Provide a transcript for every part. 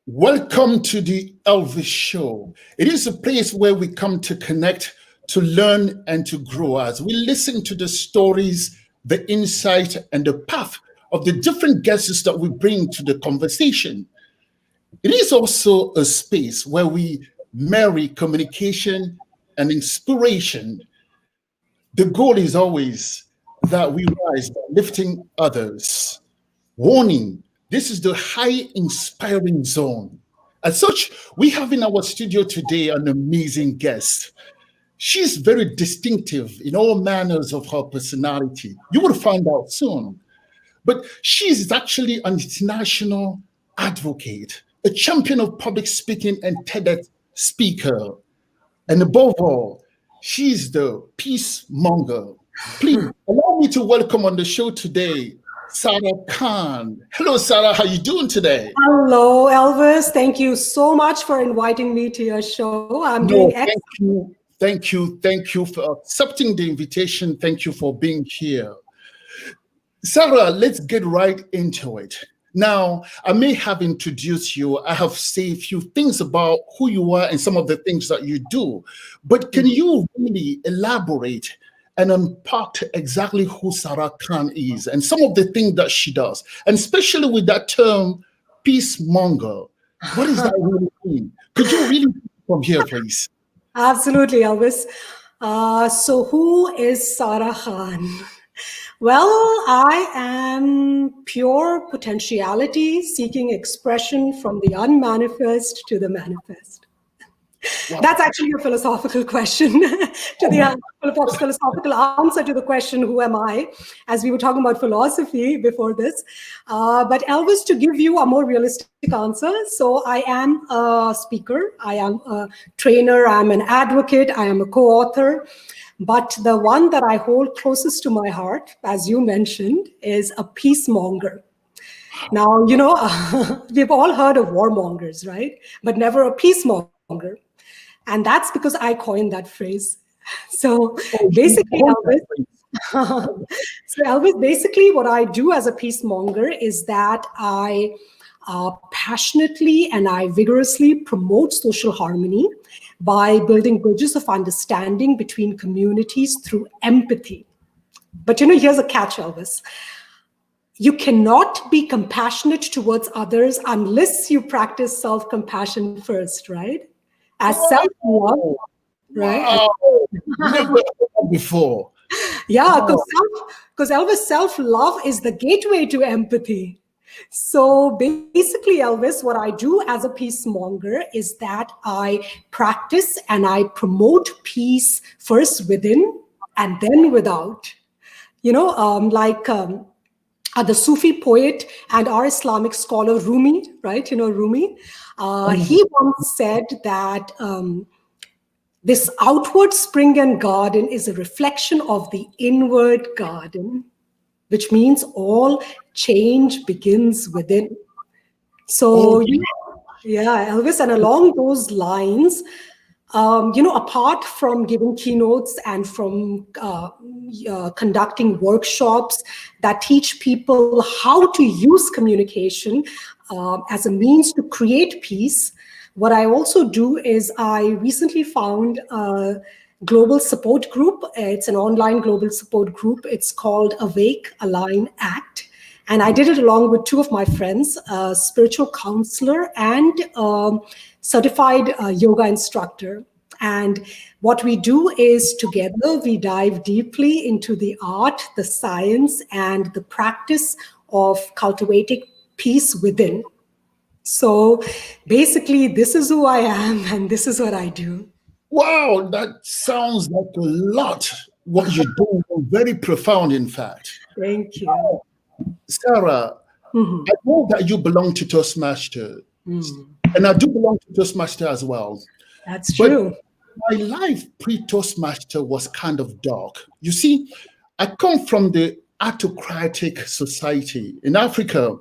Welcome to the ELVIS show. It is a place where we come to connect, to learn, and to grow as we listen to the stories, the insight, and the path of the different guests that we bring to the conversation. It is also a space where we marry communication and inspiration. The goal is always that we rise by lifting others. Warning, this is the high inspiring zone. As such, we have in our studio today an amazing guest. She's very distinctive in all manners of her personality. You will find out soon. But she's actually an international advocate, a champion of public speaking and TEDx speaker. And above all, she's the peacemonger. Please allow me to welcome on the show today Sarah Khan. Hello, Sarah. How are you doing today? Hello, Elvis. Thank you so much for inviting me to your show. I'm doing excellent. Thank you for accepting the invitation. Thank you for being here. Sarah, let's get right into it. Now, I may have introduced you. I have said a few things about who you are and some of the things that you do. But can you really elaborate and unpack exactly who Sarah Khan is and some of the things that she does, and especially with that term, peacemonger? What does that really mean? Could you really from here, please? Absolutely, Elvis. So who is Sarah Khan? Well, I am pure potentiality seeking expression from the unmanifest to the manifest. Wow. That's actually a philosophical question to the philosophical answer to the question, who am I? As we were talking about philosophy before this. But Elvis, to give you a more realistic answer, so I am a speaker, I am a trainer, I'm an advocate, I am a co-author. But the one that I hold closest to my heart, as you mentioned, is a peacemonger. Now, you know, we've all heard of warmongers, right? But never a peacemonger. And that's because I coined that phrase. So basically, Elvis, basically what I do as a peacemonger is that I passionately and I vigorously promote social harmony by building bridges of understanding between communities through empathy. But you know, here's a catch, Elvis. You cannot be compassionate towards others unless you practice self-compassion first, right? As self-love, right? Wow. Never heard that before. Yeah, because Elvis, self-love is the gateway to empathy. So basically, Elvis, what I do as a peacemonger is that I practice and I promote peace first within and then without. You know, the Sufi poet and our Islamic scholar Rumi, right? You know, Rumi, he once said that this outward spring and garden is a reflection of the inward garden, which means all change begins within. So, yeah, Elvis, and along those lines, you know, apart from giving keynotes and from conducting workshops that teach people how to use communication as a means to create peace, what I also do is I recently found a global support group. It's an online global support group. It's called Awake, Align, Act. And I did it along with two of my friends, a spiritual counselor and certified yoga instructor. And what we do is together, we dive deeply into the art, the science, and the practice of cultivating peace within. So basically, this is who I am and this is what I do. Wow, that sounds like a lot. What you're doing is very profound, in fact. Thank you. Sarah, I know that you belong to Toastmaster, and I do belong to Toastmaster as well. That's true. My life pre-Toastmaster was kind of dark. You see, I come from the autocratic society in Africa.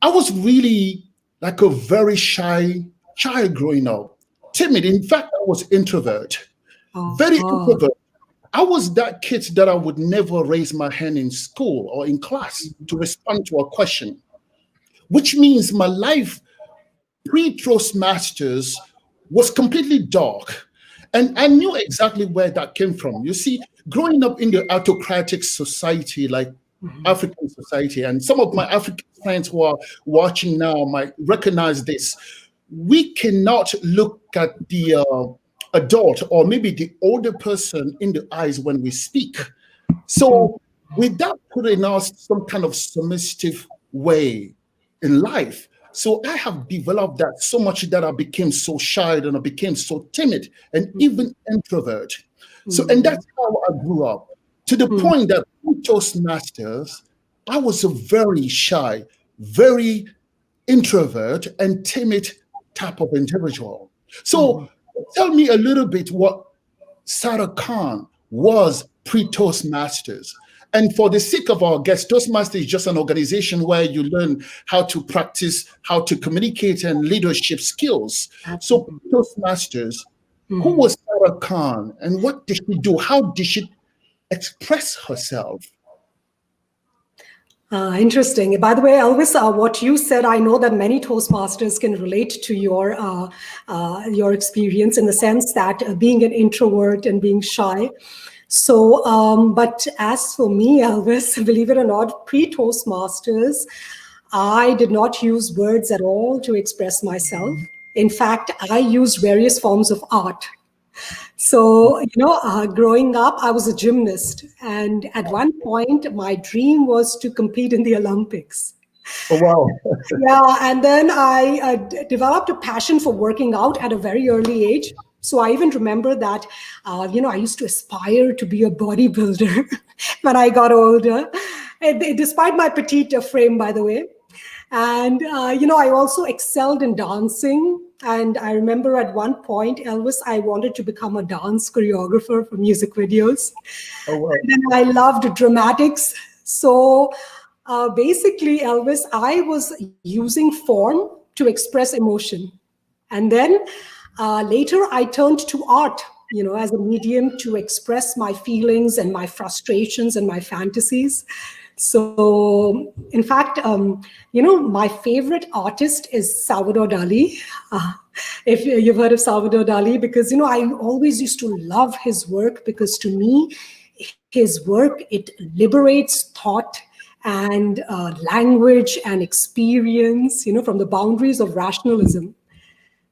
I was really like a very shy child growing up, timid. In fact, I was introvert, very introvert. I was that kid that I would never raise my hand in school or in class to respond to a question, which means my life pre-Toastmasters was completely dark. And I knew exactly where that came from. You see, growing up in the autocratic society like African society, and some of my African friends who are watching now might recognize this. We cannot look at the adult or maybe the older person in the eyes when we speak. So, without putting us some kind of submissive way in life, so I have developed that so much that I became so shy and I became so timid and even introvert. So, and that's how I grew up to the point that in Toastmasters, I was a very shy, very introvert and timid type of individual. So, tell me a little bit what Sarah Khan was pre-Toastmasters. And for the sake of our guests, Toastmasters is just an organization where you learn how to practice, how to communicate and leadership skills. So Toastmasters, who was Sarah Khan and what did she do? How did she express herself? Interesting. By the way, Elvis, what you said, I know that many Toastmasters can relate to your experience in the sense that being an introvert and being shy. So, but as for me, Elvis, believe it or not, pre-Toastmasters, I did not use words at all to express myself. In fact, I used various forms of art. So, growing up, I was a gymnast. And at one point, my dream was to compete in the Olympics. Oh, wow. Yeah, and then I developed a passion for working out at a very early age. So I even remember that, I used to aspire to be a bodybuilder when I got older, despite my petite frame, by the way. And, I also excelled in dancing. And I remember at one point, Elvis, I wanted to become a dance choreographer for music videos. Oh, wow. And then I loved dramatics. So basically, Elvis, I was using form to express emotion. And then later I turned to art, as a medium to express my feelings and my frustrations and my fantasies. So, in fact, my favorite artist is Salvador Dali. If you've heard of Salvador Dali, because, I always used to love his work because to me, his work, it liberates thought and language and experience, from the boundaries of rationalism.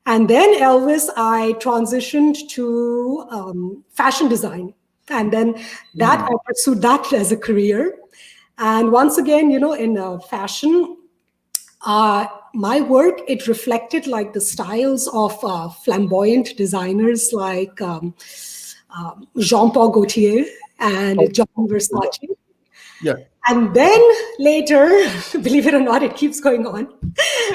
And then Elvis, I transitioned to fashion design. And then I pursued that as a career. And once again, in fashion, my work, it reflected like the styles of flamboyant designers like Jean-Paul Gaultier and John Versace. Yeah. And then later, believe it or not, it keeps going on.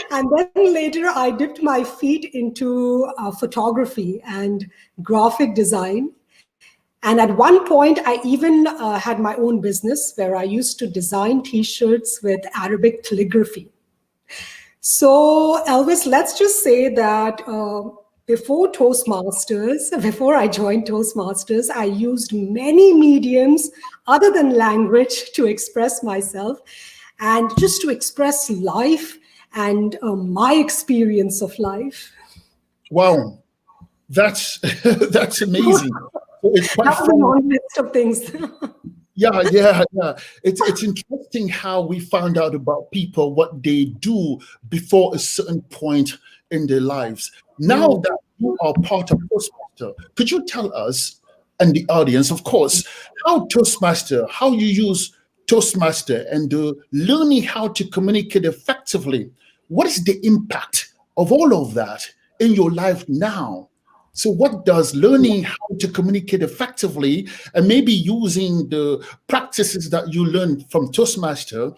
And then later, I dipped my feet into photography and graphic design. And at one point, I even had my own business where I used to design T-shirts with Arabic calligraphy. So, Elvis, let's just say that before I joined Toastmasters, I used many mediums other than language to express myself and just to express life and my experience of life. Wow. That's that's amazing. It's quite That was a long list of things. Yeah. It's interesting how we found out about people, what they do before a certain point in their lives. Now that you are part of Toastmaster, could you tell us and the audience, of course, how you use Toastmaster and learning how to communicate effectively? What is the impact of all of that in your life now? So what does learning how to communicate effectively and maybe using the practices that you learned from Toastmaster,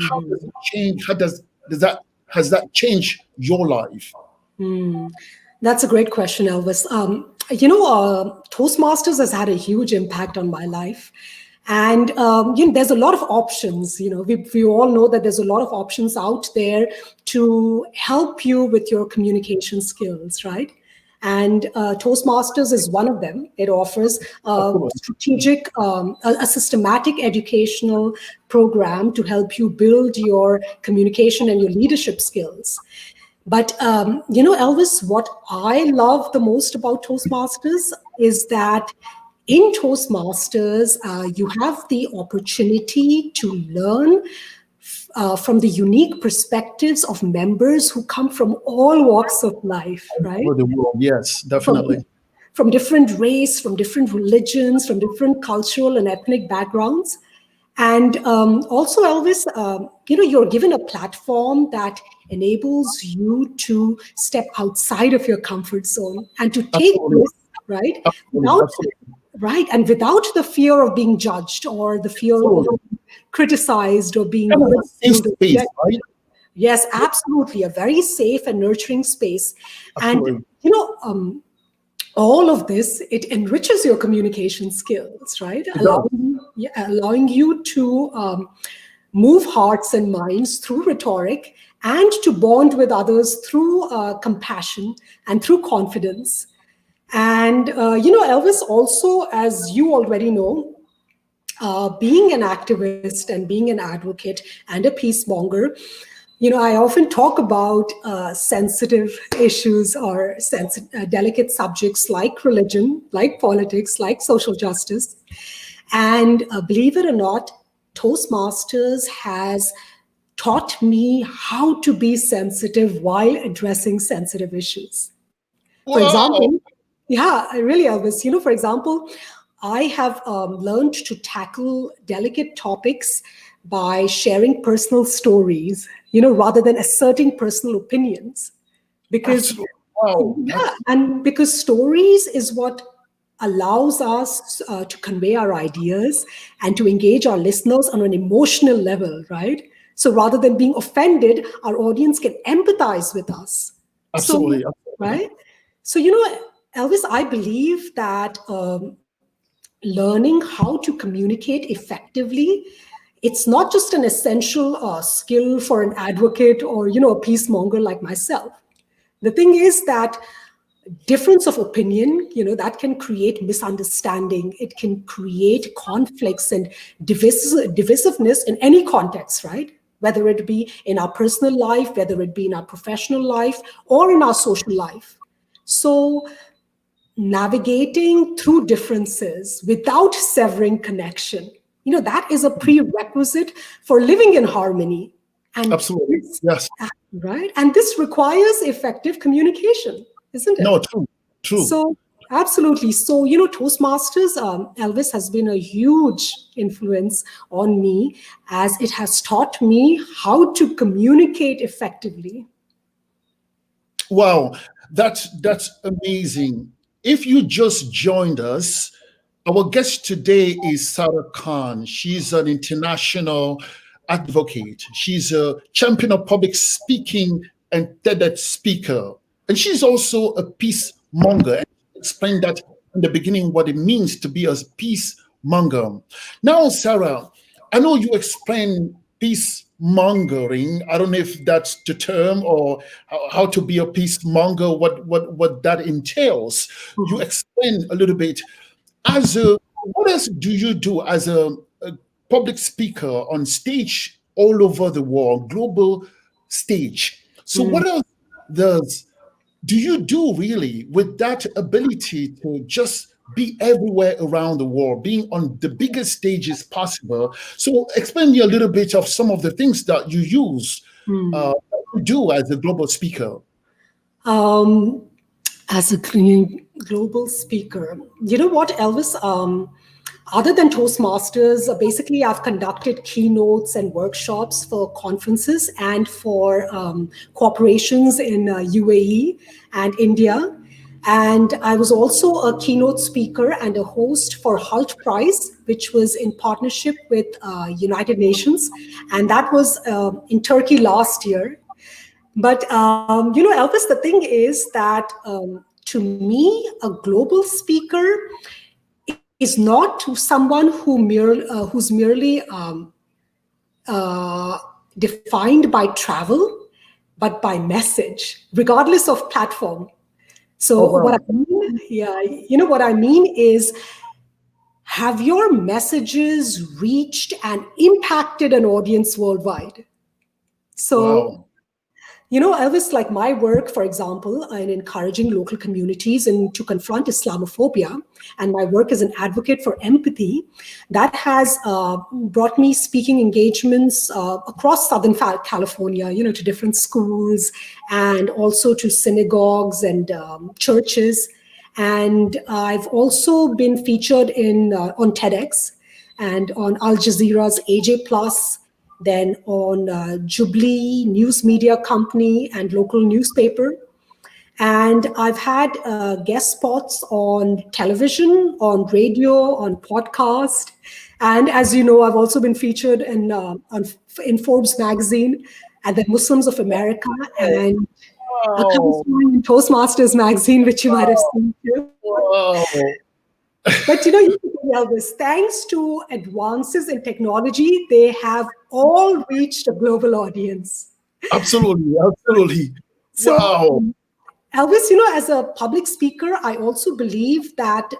how does it change? Has that changed your life? That's a great question, Elvis. Toastmasters has had a huge impact on my life. And there's a lot of options. We all know that there's a lot of options out there to help you with your communication skills, right? And Toastmasters is one of them. It offers a systematic educational program to help you build your communication and your leadership skills. But, Elvis, what I love the most about Toastmasters is that in Toastmasters, you have the opportunity to learn from the unique perspectives of members who come from all walks of life, right? For the world, yes, definitely. From different race, from different religions, from different cultural and ethnic backgrounds. And also, Elvis, you're given a platform that enables you to step outside of your comfort zone and to take Absolutely. risks, right? Absolutely. Absolutely. Right, and without the fear of being judged or the fear of Absolutely. being criticized or being Kind of a safe ridiculed. space, right? Yes, absolutely, a very safe and nurturing space. And Absolutely. all of this, it enriches your communication skills, right? It does. Allowing you to move hearts and minds through rhetoric and to bond with others through compassion and through confidence. And, Elvis, also, as you already know, being an activist and being an advocate and a peacemonger, I often talk about sensitive issues or delicate subjects like religion, like politics, like social justice. And believe it or not, Toastmasters has taught me how to be sensitive while addressing sensitive issues. For Wow. example, yeah, I really, Elvis, for example, I have learned to tackle delicate topics by sharing personal stories, rather than asserting personal opinions. Because, Absolutely. Wow. yeah, and because stories is what allows us to convey our ideas and to engage our listeners on an emotional level, right? So rather than being offended, our audience can empathize with us. So, Absolutely. Absolutely. right? So, Elvis, I believe that learning how to communicate effectively, it's not just an essential skill for an advocate or, a peacemonger like myself. The thing is that difference of opinion, that can create misunderstanding. It can create conflicts and divisiveness in any context, right? Whether it be in our personal life, whether it be in our professional life, or in our social life. So navigating through differences without severing connection, that is a prerequisite for living in harmony. And Absolutely. this, Yes. right? And this requires effective communication, isn't No, it? true. True. So, absolutely. So, Toastmasters, Elvis, has been a huge influence on me as it has taught me how to communicate effectively. Wow, that's amazing. If you just joined us, our guest today is Sarah Khan. She's an international advocate. She's a champion of public speaking and TEDx speaker. And she's also a peacemonger. And she explained that in the beginning what it means to be a peacemonger. Now, Sarah, I know you explained peacemongering. I don't know if that's the term or how to be a peacemonger, what that entails. You explain a little bit. What else do you do as a public speaker on stage all over the world, global stage? So Mm. what else does do you do really with that ability to just be everywhere around the world, being on the biggest stages possible? So explain me a little bit of some of the things that you use, Mm. to do as a global speaker. Um, as a global speaker, you know what, Elvis? Other than Toastmasters, basically, I've conducted keynotes and workshops for conferences and for corporations in UAE and India. And I was also a keynote speaker and a host for HALT Prize, which was in partnership with United Nations. And that was in Turkey last year. But, Elvis, the thing is that to me, a global speaker is not to someone who's merely defined by travel, but by message, regardless of platform. Oh So what I wow. mean, yeah, what I mean is, have your messages reached and impacted an audience worldwide? So Wow. Elvis, like my work, for example, in encouraging local communities and to confront Islamophobia, and my work as an advocate for empathy, that has brought me speaking engagements across Southern California, to different schools and also to synagogues and churches. And I've also been featured on TEDx and on Al Jazeera's AJ Plus, then on Jubilee News Media Company and local newspaper. And I've had guest spots on television, on radio, on podcast. And as you know, I've also been featured in Forbes magazine and the Muslims of America and a cover Wow. story in Toastmasters magazine, which you might have seen too. Wow. But Elvis, thanks to advances in technology, they have all reached a global audience. Absolutely. Absolutely. So, Wow. Elvis, as a public speaker, I also believe that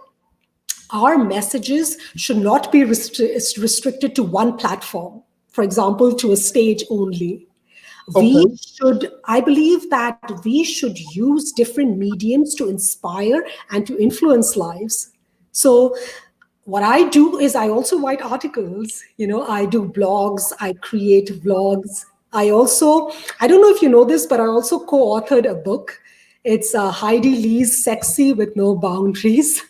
our messages should not be restricted to one platform, for example, to a stage only. Okay. I believe that we should use different mediums to inspire and to influence lives. So what I do is I also write articles, I do blogs, I create vlogs. I don't know if you know this, but I also co-authored a book. It's Heidi Lee's Sexy with No Boundaries.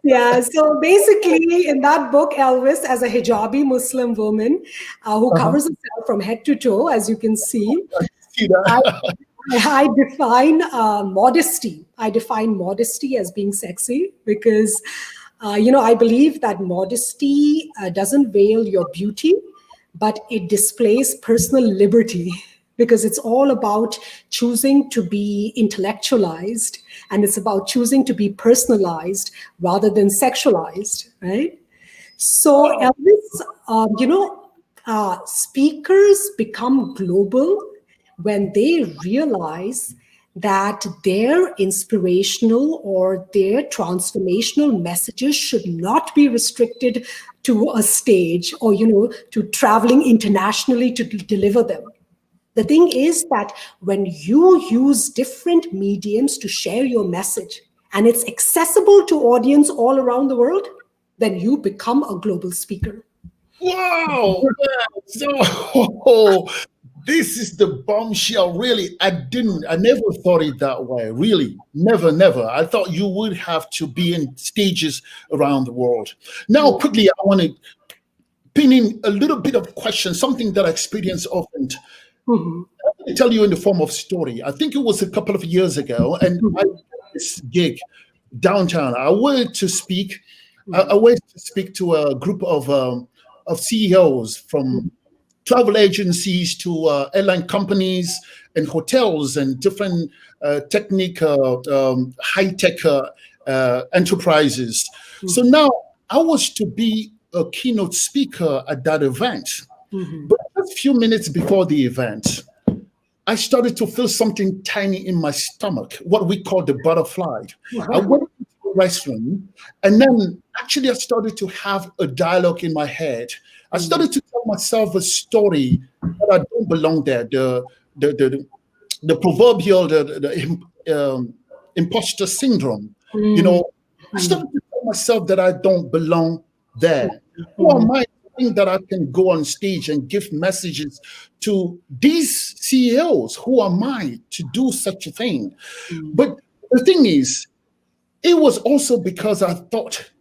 Yeah, so basically, in that book, Elvis, as a hijabi Muslim woman who Uh-huh. covers herself from head to toe, as you can see, See I, that? I define modesty. I define modesty as being sexy because, I believe that modesty doesn't veil your beauty, but it displays personal liberty because it's all about choosing to be intellectualized and it's about choosing to be personalized rather than sexualized, right? So, Wow. Elvis, speakers become global when they realize that their inspirational or their transformational messages should not be restricted to a stage or to traveling internationally to deliver them. The thing is that when you use different mediums to share your message and it's accessible to audience all around the world, then you become a global speaker. Wow. Man. So this is the bombshell. Really, I never thought it that way. Really, never, never. I thought you would have to be in stages around the world. Now, quickly, I want to pin in a little bit of question, something that I experience often. Mhm. Let me tell you in the form of story. I think it was a couple of years ago, and I Mhm. did this gig downtown. I Mhm. went to speak to a group of CEOs from travel agencies to airline companies and hotels and different high tech enterprises. So Mhm. now I was to be a keynote speaker at that event. Mhm. But just a few minutes before the event, I started to feel something tiny in my stomach, what we call the butterfly. I went to the restroom and then actually I started to have a dialogue in my head. I Mhm. started to tell myself a story that I don't belong there. The proverbial imposter syndrome. You Mhm. know, I started to tell myself that I don't belong there. Who Mhm. am I to think that I can go on stage and give messages to these CEOs? Who am I to do such a thing? Mhm. But the thing is, it was also because I thought,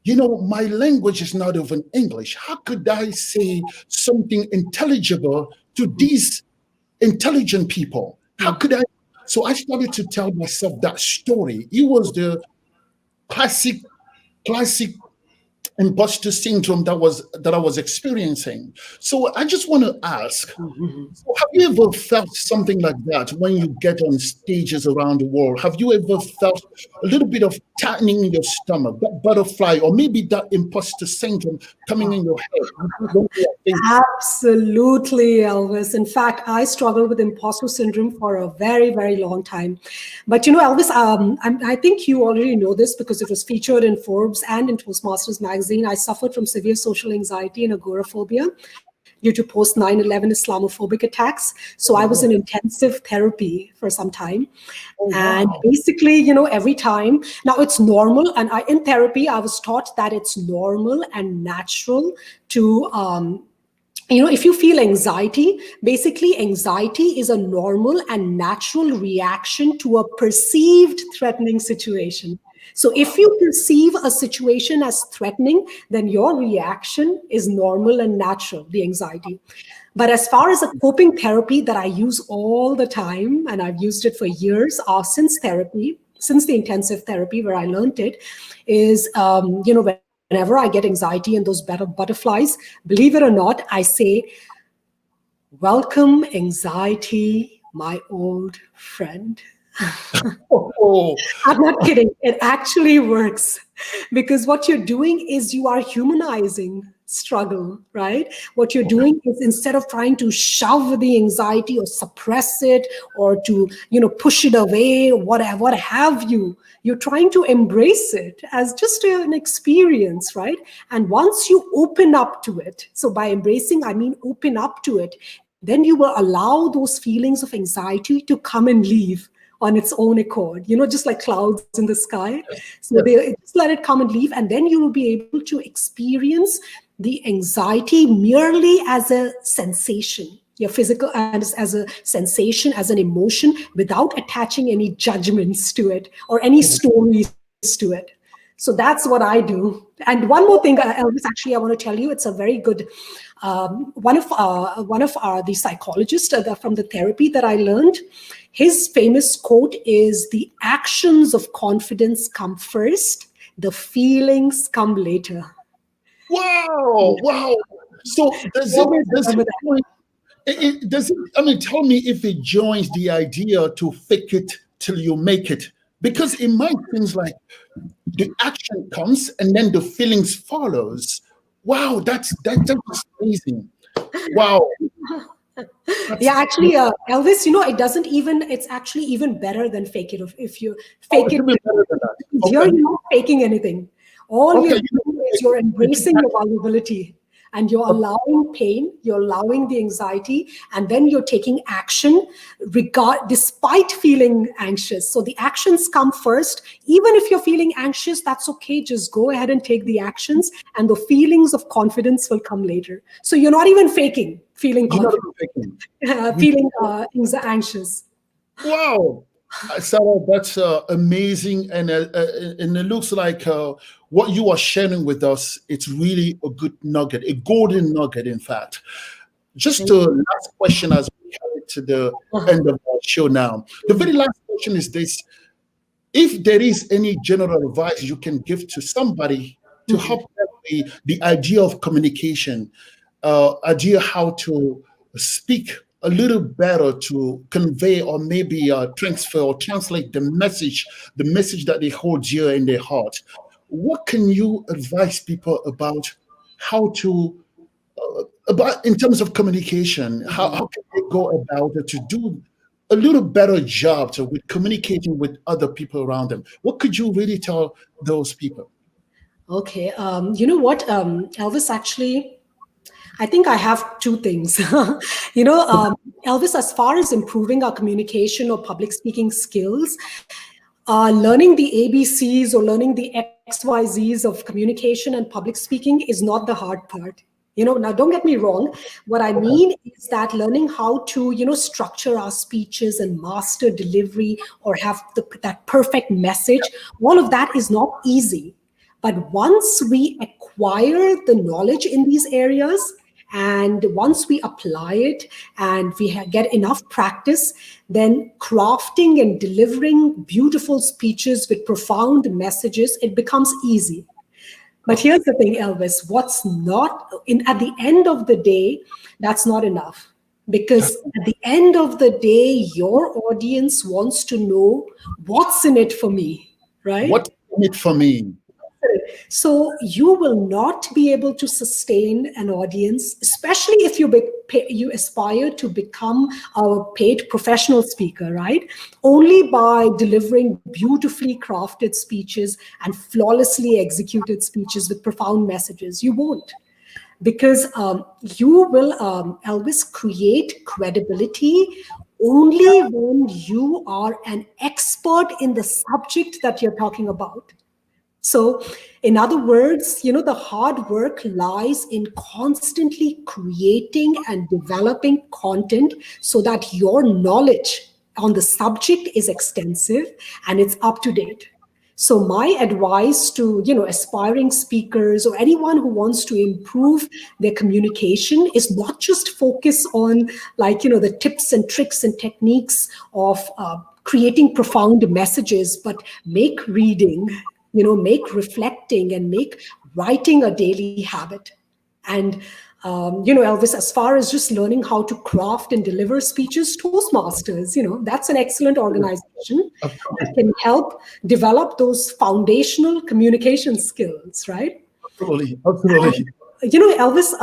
my language is not even English. How could I say something intelligible to these intelligent people? How Mhm. could I? So I started to tell myself that story. It was the classic imposter syndrome that I was experiencing. So I just want to ask, Mhm. so have you ever felt something like that when you get on stages around the world? Have you ever felt a little bit of tightening in your stomach, that butterfly, or maybe that imposter syndrome coming in your head? One way of thinking. Absolutely, Elvis. In fact, I struggled with imposter syndrome for a very, very long time. But Elvis, I think you already know this because it was featured in Forbes and in Toastmasters magazine. I suffered from severe social anxiety and agoraphobia due to post 9/11 Islamophobic attacks. So I was in intensive therapy for some time. And basically, every time, now it's normal. And in therapy, I was taught that it's normal and natural to, if you feel anxiety, basically anxiety is a normal and natural reaction to a perceived threatening situation. So if you perceive a situation as threatening, then your reaction is normal and natural, the anxiety. But as far as a coping therapy that I use all the time, and I've used it for years since the intensive therapy where I learned it, is, whenever I get anxiety and those butterflies, believe it or not, I say, "Welcome, anxiety, my old friend." I'm not kidding. It actually works, because what you're doing is you are humanizing struggle, right? What you're doing is, instead of trying to shove the anxiety or suppress it or to, push it away, what have you, you're trying to embrace it as just an experience, right? And once you open up to it, so by embracing, I mean open up to it, then you will allow those feelings of anxiety to come and leave on its own accord, just like clouds in the sky. So they just let it come and leave, and then you will be able to experience the anxiety merely as a sensation, your physical, as a sensation, as an emotion, without attaching any judgments to it or any stories to it. So that's what I do. And one more thing, Elvis, actually, I want to tell you, it's a very good, one of the psychologists from the therapy that I learned, his famous quote is, "The actions of confidence come first, the feelings come later." Wow. So tell me if it joins the idea to fake it till you make it, because it might things like the action comes and then the feelings follows. Wow, that's amazing. Wow. Yeah, actually, Elvis, it doesn't even, it's actually even better than fake it. If you fake it, better than that. you're not faking anything. All you're doing is you're embracing your vulnerability, and you're allowing pain, you're allowing the anxiety, and then you're taking action despite feeling anxious. So the actions come first. Even if you're feeling anxious, that's okay. Just go ahead and take the actions, and the feelings of confidence will come later. So you're not even faking feeling confident, feeling anxious. Wow. Sarah, that's amazing, and it looks like what you are sharing with us, it's really a good nugget, a golden nugget, in fact. Just a last question as we head to the end of our show now. The very last question is this: if there is any general advice you can give to somebody to help them the idea of communication, idea how to speak a little better, to convey or maybe transfer or translate the message that they hold dear in their heart, what can you advise people about how to about in terms of communication? How can they go about it to do a little better job with communicating with other people around them? What could you really tell those people? Okay, you know what, Elvis, actually, I think I have two things. Elvis, as far as improving our communication or public speaking skills, learning the ABCs or learning the XYZs of communication and public speaking is not the hard part. Now don't get me wrong. What I mean is that learning how to, structure our speeches and master delivery or have that perfect message, all of that is not easy. But once we acquire the knowledge in these areas, and once we apply it and we get enough practice, then crafting and delivering beautiful speeches with profound messages, it becomes easy. But here's the thing, Elvis, at the end of the day, that's not enough. Because at the end of the day, your audience wants to know what's in it for me, right? What's in it for me? So you will not be able to sustain an audience, especially if you aspire to become a paid professional speaker, right? Only by delivering beautifully crafted speeches and flawlessly executed speeches with profound messages. You won't. because you will, Elvis, create credibility only when you are an expert in the subject that you're talking about. So, in other words, the hard work lies in constantly creating and developing content so that your knowledge on the subject is extensive and it's up to date. So my advice to, aspiring speakers or anyone who wants to improve their communication is not just focus on, like, the tips and tricks and techniques of creating profound messages, but make reading, make reflecting and make writing a daily habit. And, Elvis, as far as just learning how to craft and deliver speeches, Toastmasters, that's an excellent organization that can help develop those foundational communication skills, right? Absolutely. Absolutely. And, Elvis,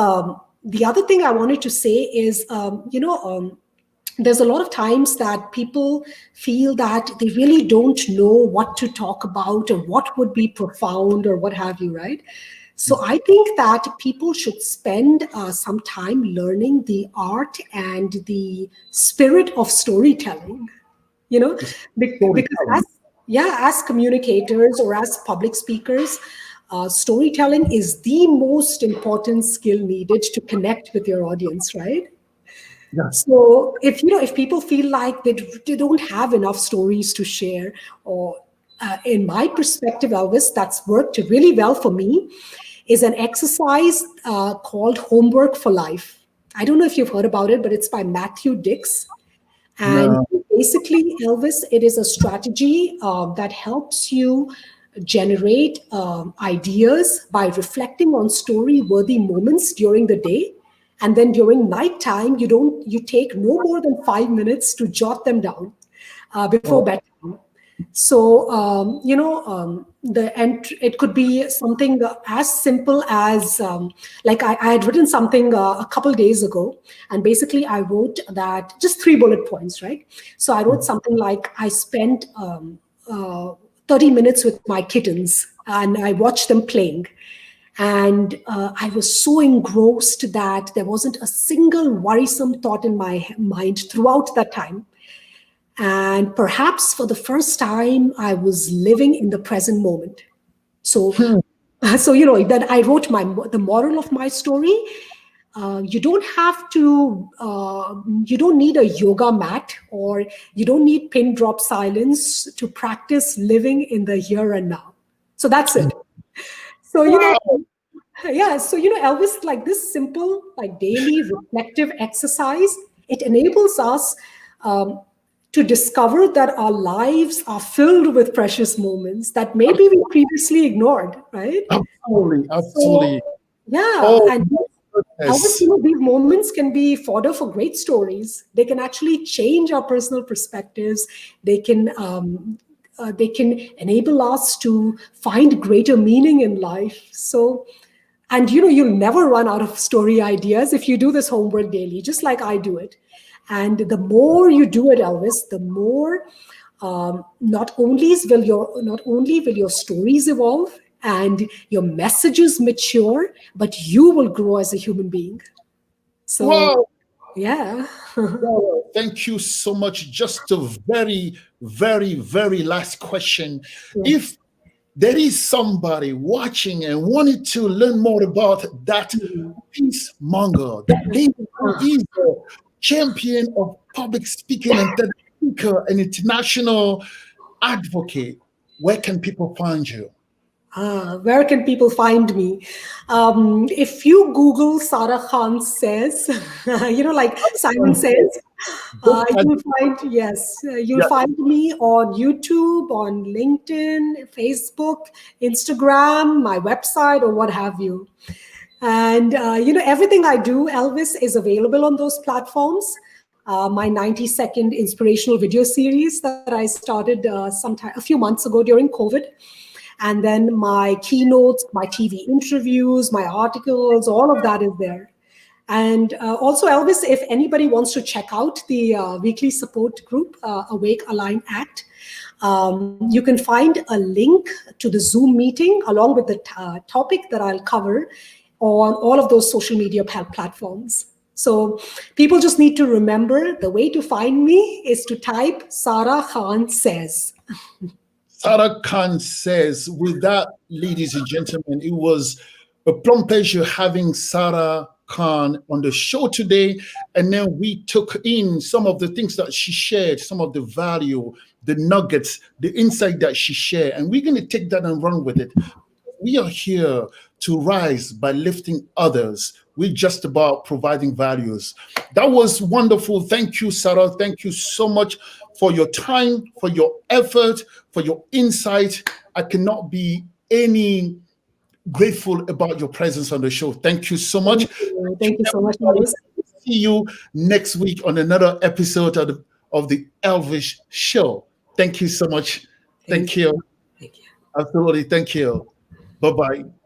the other thing I wanted to say is, there's a lot of times that people feel that they really don't know what to talk about or what would be profound or what have you, right? So I think that people should spend some time learning the art and the spirit of storytelling, because as communicators or as public speakers, storytelling is the most important skill needed to connect with your audience, right? Yeah. So if people feel like they don't have enough stories to share, or in my perspective, Elvis, that's worked really well for me, is an exercise called Homework for Life. I don't know if you've heard about it, but it's by Matthew Dix. And basically, Elvis, it is a strategy that helps you generate ideas by reflecting on story-worthy moments during the day. And then during nighttime, you take no more than 5 minutes to jot them down before bedtime. So, it could be something as simple as, like I had written something a couple days ago, and basically I wrote that just 3 bullet points, right? So I wrote something like, I spent 30 minutes with my kittens and I watched them playing. And I was so engrossed that there wasn't a single worrisome thought in my mind throughout that time. And perhaps for the first time, I was living in the present moment. So, then I wrote the moral of my story. You don't have to, you don't need a yoga mat, or you don't need pin drop silence to practice living in the here and now. So that's it. So, yeah. So, Elvis, like this simple, like daily reflective exercise, it enables us to discover that our lives are filled with precious moments that maybe we previously ignored, right? Absolutely. Absolutely. So, yeah. Oh, And Elvis, these moments can be fodder for great stories. They can actually change our personal perspectives. They can enable us to find greater meaning in life. So, and you'll never run out of story ideas if you do this homework daily, just like I do it. And the more you do it, Elvis, the more not only will your stories evolve and your messages mature, but you will grow as a human being. So, wow. yeah. Well, thank you so much. Just a very, very, very last question. If there is somebody watching and wanted to learn more about that Peacemonger, that lady who is a champion of public speaking and speaker, an international advocate, where can people find you? Where can people find me? If you Google Sarah Khan Says, like Simon Says, you'll find me on YouTube, on LinkedIn, Facebook, Instagram, my website, or what have you. And, everything I do, Elvis, is available on those platforms. My 90-second inspirational video series that I started a few months ago during COVID. And then my keynotes, my TV interviews, my articles, all of that is there. And also, Elvis, if anybody wants to check out the weekly support group, Awake, Align, Act, you can find a link to the Zoom meeting along with the topic that I'll cover on all of those social media platforms. So people just need to remember the way to find me is to type Sarah Khan Says. Sarah Khan Says. With that, ladies and gentlemen, it was a plum pleasure having Sarah Khan on the show today. And then we took in some of the things that she shared, some of the value, the nuggets, the insight that she shared. And we're going to take that and run with it. We are here to rise by lifting others. We're just about providing values. That was wonderful. Thank you, Sarah. Thank you so much for your time, for your effort, for your insight. I cannot be any grateful about your presence on the show. Thank you so much. Thank you so much. See you next week on another episode of the ELVIS Show. Thank you so much. Thank you. Thank you. Absolutely. Thank you. Bye-bye.